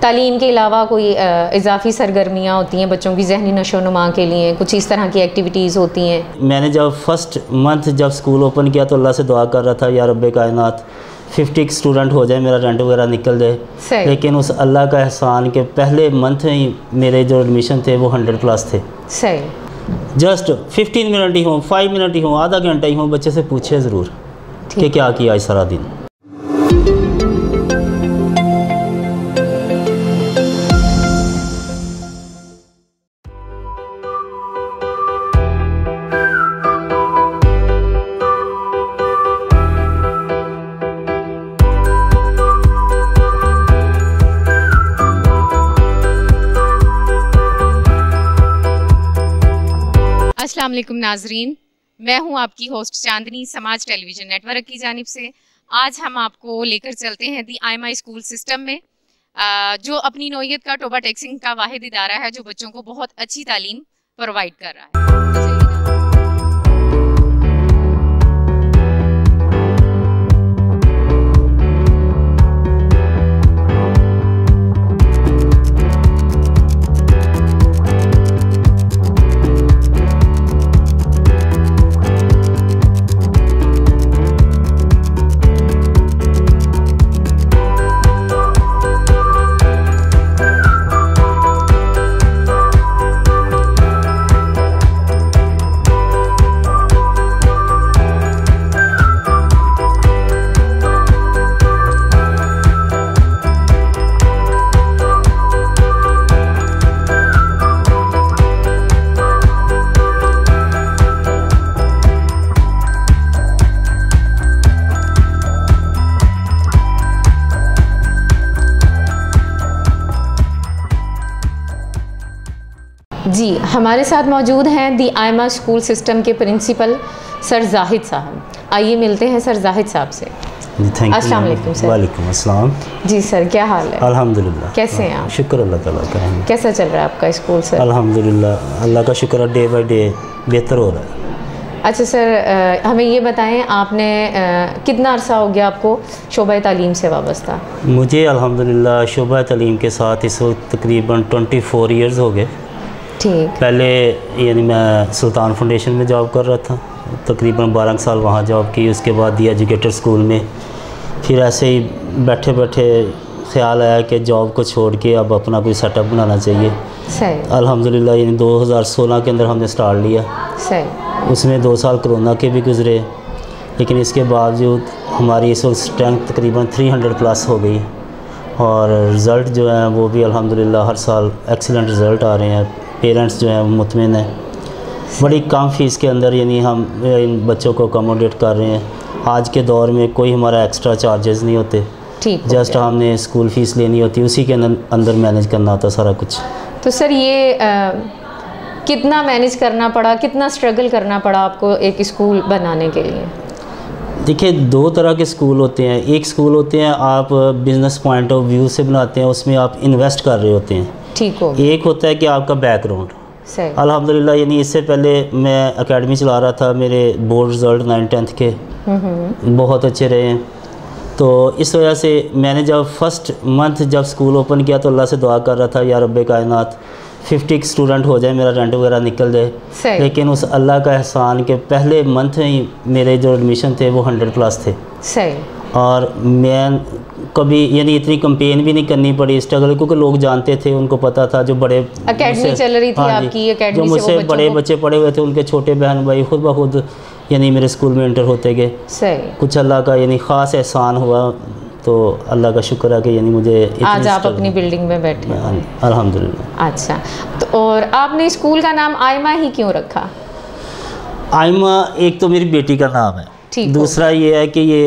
तालीम के अलावा कोई इजाफ़ी सरगर्मियाँ होती हैं बच्चों की ज़हनी नशोनुमा के लिए, कुछ इस तरह की एक्टिविटीज़ होती हैं? मैंने जब फर्स्ट मंथ जब स्कूल ओपन किया तो अल्लाह से दुआ कर रहा था, या रब्बे कायनात 50 स्टूडेंट हो जाए, मेरा रेंट वगैरह निकल जाए। लेकिन उस अल्लाह का एहसान के पहले मंथ ही मेरे जो एडमिशन थे वो 100+ थे। सही। जस्ट 15 मिनट ही हों, 5 मिनट ही हों, आधा घंटा ही हों, बच्चे से पूछे ज़रूर कि क्या किया आज सारा दिन। अस्सलाम वालेकुम नाजरीन, मैं हूं आपकी होस्ट चांदनी समाज टेलीविज़न नेटवर्क की जानिब से। आज हम आपको लेकर चलते हैं दी आयमा स्कूल सिस्टम में, जो अपनी नौइयत का टोबा टैक्सिंग का वाहिद इदारा है जो बच्चों को बहुत अच्छी तालीम प्रोवाइड कर रहा है। जी, हमारे साथ मौजूद हैं दी आयमा स्कूल सिस्टम के प्रिंसिपल सर जाहिद साहब। आइए मिलते हैं सर जाहिद साहब से। अस्सलाम वालेकुम सर। वालेकुम अस्सलाम। जी सर, क्या हाल है? अल्हम्दुलिल्लाह। कैसे हैं आप? शुक्र अल्लाह ताला का। कैसा चल रहा है आपका स्कूल सर? अल्हम्दुलिल्लाह, अल्लाह का शुक्र है, डे बाय डे बेहतर हो रहा है। अच्छा सर, हमें ये बताएं, आपने कितना अरसा हो गया आपको शोबा तालीम से वाबस्ता? मुझे अल्हम्दुलिल्लाह शोबा तालीम के साथ इस वक्त तकरीबन 24 ईयर्स हो गए। ठीक। पहले यानी मैं सुल्तान फाउंडेशन में जॉब कर रहा था, तकरीबन 12 साल वहाँ जॉब की। उसके बाद दी एजुकेटर स्कूल में, फिर ऐसे ही बैठे बैठे ख्याल आया कि जॉब को छोड़ के अब अपना कोई सेटअप बनाना चाहिए। सही। अल्हम्दुलिल्लाह यानी 2016 के अंदर हमने स्टार्ट लिया। सही। उसमें 2 साल कोरोना के भी गुजरे, लेकिन इसके बावजूद हमारी इस वक्त स्ट्रेंथ तकरीबन 300+ हो गई, और रिज़ल्ट जो है वो भी अल्हम्दुलिल्लाह हर साल एक्सीलेंट रिज़ल्ट आ रहे हैं। पेरेंट्स जो हैं वो मुतमिन हैं। बड़ी कम फ़ीस के अंदर यानी हम इन बच्चों को अकोमोडेट कर रहे हैं। आज के दौर में कोई हमारा एक्स्ट्रा चार्जेस नहीं होते। ठीक। जस्ट हमने स्कूल फ़ीस लेनी होती है, उसी के अंदर मैनेज करना होता सारा कुछ। तो सर ये कितना मैनेज करना पड़ा, कितना स्ट्रगल करना पड़ा आपको एक स्कूल बनाने के लिए? देखिए, 2 तरह के स्कूल होते हैं। एक स्कूल होते हैं आप बिज़नेस पॉइंट ऑफ व्यू से बनाते हैं, उसमें आप इन्वेस्ट कर रहे होते हैं। ठीक हो। एक होता है कि आपका बैकग्राउंड। सही। अल्हम्दुलिल्लाह यानी इससे पहले मैं एकेडमी चला रहा था, मेरे बोर्ड रिज़ल्ट 9th-10th के बहुत अच्छे रहे हैं। तो इस वजह से मैंने जब फर्स्ट मंथ जब स्कूल ओपन किया तो अल्लाह से दुआ कर रहा था, या रब्बे कायनात 50 स्टूडेंट हो जाए, मेरा रेंट वगैरह निकल जाए। लेकिन उस अल्लाह का एहसान के पहले मंथ ही मेरे जो एडमिशन थे वो 100+ थे। सही। और मैं कभी यानी इतनी कंपेन भी नहीं करनी पड़ी, स्ट्रगल, क्योंकि लोग जानते थे, उनको पता था। जो बड़े एकेडमी चल रही थी आपकी, एकेडमी जो मुझसे बड़े बच्चे पढ़े हुए थे, उनके छोटे बहन भाई खुद ब खुद यानी मेरे स्कूल में इंटर होते गए। सही। कुछ अल्लाह का यानी ख़ास एहसान हुआ, तो अल्लाह का शुक्र है कि यानी मुझे आज आप अपनी बिल्डिंग में बैठे हैं अल्हम्दुलिल्लाह। अच्छा, तो और आपने स्कूल का नाम आयमा ही क्यों रखा? आयमा एक तो मेरी बेटी का नाम है, दूसरा ये है कि ये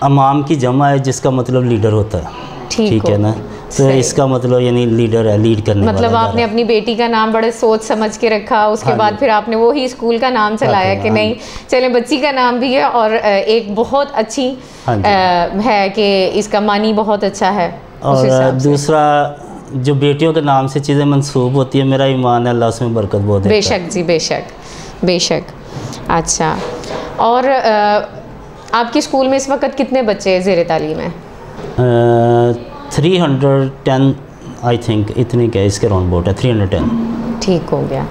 अमाम की जमा है, जिसका मतलब लीडर होता है। ठीक है ना, तो इसका मतलब यानी लीडर है, लीड करने वाला। मतलब आपने अपनी बेटी का नाम बड़े सोच समझ के रखा, उसके बाद फिर आपने वो ही स्कूल का नाम चलाया कि नहीं चले बच्ची का नाम भी है, और एक बहुत अच्छी है कि इसका मानी बहुत अच्छा है। और दूसरा जो बेटियों के नाम से चीज़ें मंसूब होती है, मेरा ईमान है अल्लाह उसमें बरकत बहुत देता है। बेशक जी, बेशक बेशक। अच्छा, और आपके स्कूल में इस वक्त कितने बच्चे ज़ेर तालीम हैं? 310 आई थिंक इतनी क्या इसके राउंड बोट है 310। ठीक हो गया।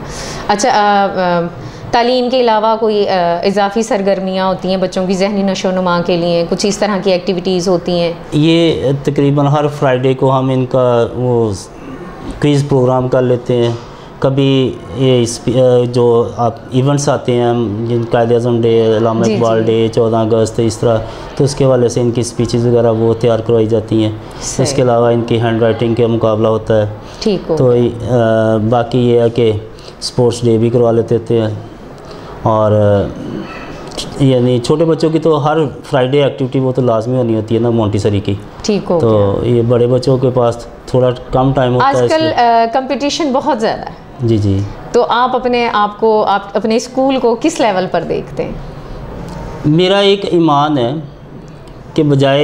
अच्छा, तालीम के अलावा कोई इजाफ़ी सरगर्मियाँ होती हैं बच्चों की ज़हनी नशोनुमा के लिए, कुछ इस तरह की एक्टिविटीज़ होती हैं? ये तकरीबन हर फ्राइडे को हम इनका वो क्विज़ प्रोग्राम कर लेते हैं। कभी ये जो आप इवेंट्स आते हैं जिन कायद-ए-आज़म डे, अल्लामा इकबाल डे, 14 अगस्त, इस तरह, तो उसके वाले से इनकी स्पीचेस वगैरह वो तैयार करवाई जाती हैं। इसके अलावा इनकी हैंड राइटिंग का मुकाबला होता है। ठीक हो। तो बाकी ये है कि स्पोर्ट्स डे भी करवा लेते हैं। और यानी छोटे बच्चों की तो हर फ्राइडे एक्टिविटी वो तो लाजमी होनी होती है ना, मोंटेसरी की। ठीक हो। तो ये बड़े बच्चों के पास थोड़ा कम टाइम होता है। आजकल कंपटीशन बहुत ज़्यादा है। जी जी। तो आप अपने आप को, आप अपने स्कूल को किस लेवल पर देखते हैं? मेरा एक ईमान है कि बजाय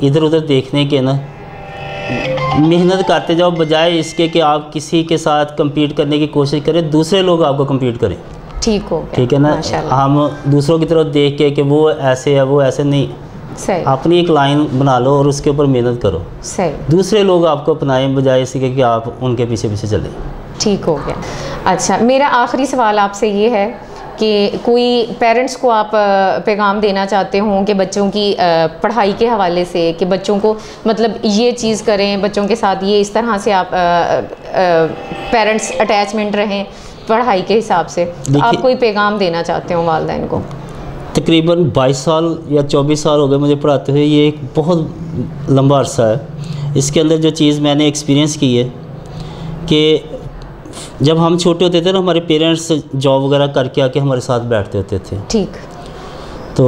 इधर उधर देखने के ना, मेहनत करते जाओ, बजाय इसके कि आप किसी के साथ compete करने की कोशिश करें, दूसरे लोग आपको compete करें। ठीक हो गया। ठीक है ना, हम दूसरों की तरफ देख के कि वो ऐसे है वो ऐसे नहीं, सही, अपनी एक लाइन बना लो और उसके ऊपर मेहनत करो। सही। दूसरे लोग आपको अपनाएं बजाय इसके कि आप उनके पीछे पीछे चलें। ठीक हो गया। अच्छा, मेरा आखिरी सवाल आपसे ये है कि कोई पेरेंट्स को आप पैगाम देना चाहते हों कि बच्चों की पढ़ाई के हवाले से, कि बच्चों को मतलब ये चीज़ करें, बच्चों के साथ ये इस तरह से आप पेरेंट्स अटैचमेंट रहें पढ़ाई के हिसाब से, तो आप कोई पैगाम देना चाहते हो वालिदैन को? तकरीबन 22 साल या 24 साल हो गए मुझे पढ़ाते हुए। ये एक बहुत लंबा अरसा है। इसके अंदर जो चीज़ मैंने एक्सपीरियंस की है कि जब हम छोटे होते थे ना, हमारे पेरेंट्स जॉब वगैरह करके आके हमारे साथ बैठते होते थे। ठीक। तो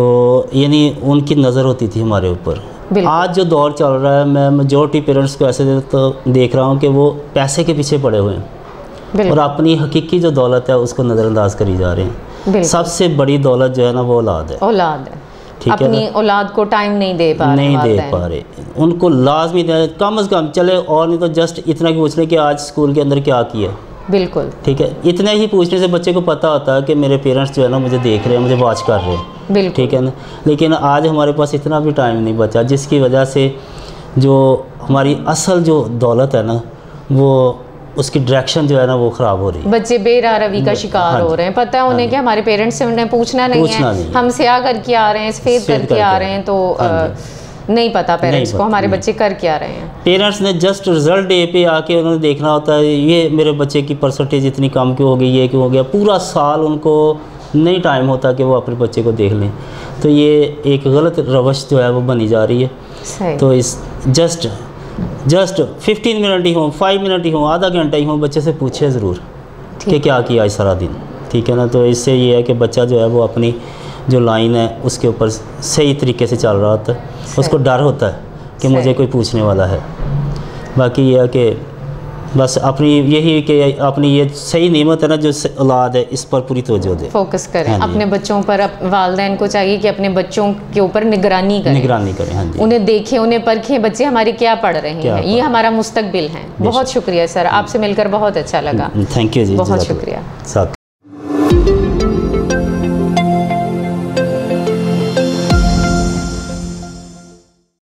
यानी उनकी नज़र होती थी हमारे ऊपर। आज जो दौर चल रहा है, मैं मेजॉरिटी पेरेंट्स को ऐसे तो देख रहा हूँ कि वो पैसे के पीछे पड़े हुए हैं और अपनी हकीकी जो दौलत है उसको नज़रअंदाज करी जा रहे हैं। सबसे बड़ी दौलत जो है ना वो औलाद है। औलाद है। ठीक है, अपनी औलाद को टाइम नहीं दे पा रहे। उनको लाजमी कम से कम चले, और नहीं तो जस्ट इतना कि पूछ लें कि आज स्कूल के अंदर क्या किया। बिल्कुल। ठीक है, इतना ही पूछने से बच्चे को पता होता है कि मेरे पेरेंट्स जो है ना मुझे देख रहे हैं, मुझे वॉच कर रहे हैं। बिल्कुल। ठीक है ना, लेकिन आज हमारे पास इतना भी टाइम नहीं बचा, जिसकी वजह से जो हमारी असल जो दौलत है ना, वो उसकी डायरेक्शन जो है ना वो ख़राब हो रही है। बच्चे बेरारवी का शिकार हो रहे हैं। पता है उन्हें कि हमारे पेरेंट्स से उन्हें पूछना नहीं है, हम स्या करके आ रहे हैं, सफ़ेद करके आ रहे हैं, तो नहीं पता पेरेंट्स को हमारे बच्चे कर क्या रहे हैं। पेरेंट्स ने जस्ट रिज़ल्ट डे पे आके उन्होंने देखना होता है ये मेरे बच्चे की परसेंटेज इतनी कम क्यों हो गई, ये क्यों हो गया। पूरा साल उनको नहीं टाइम होता कि वो अपने बच्चे को देख लें। तो ये एक गलत रवश जो है वो बनी जा रही है। तो इस जस्ट 15 मिनट ही हो, 5 मिनट ही हो, आधा घंटा ही हो, बच्चे से पूछे ज़रूर कि क्या किया आज सारा दिन। ठीक है ना, तो इससे ये है कि बच्चा जो है वो अपनी जो लाइन है उसके ऊपर सही तरीके से चल रहा होता है। उसको डर होता है कि मुझे कोई पूछने वाला है। बाकी ये है कि बस अपनी यही कि अपनी ये सही नेमत है ना जो औलाद है, इस पर पूरी तवज्जो दे, फोकस करें। हाँ, अपने बच्चों पर वालिदैन को चाहिए कि अपने बच्चों के ऊपर निगरानी करें। हाँ जी। उन्हें देखें, उन्हें परखें, बच्चे हमारे क्या पढ़ रहे हैं, ये हमारा मुस्तकबिल है। बहुत शुक्रिया सर, आपसे मिलकर बहुत अच्छा लगा। थैंक यू जी, बहुत शुक्रिया।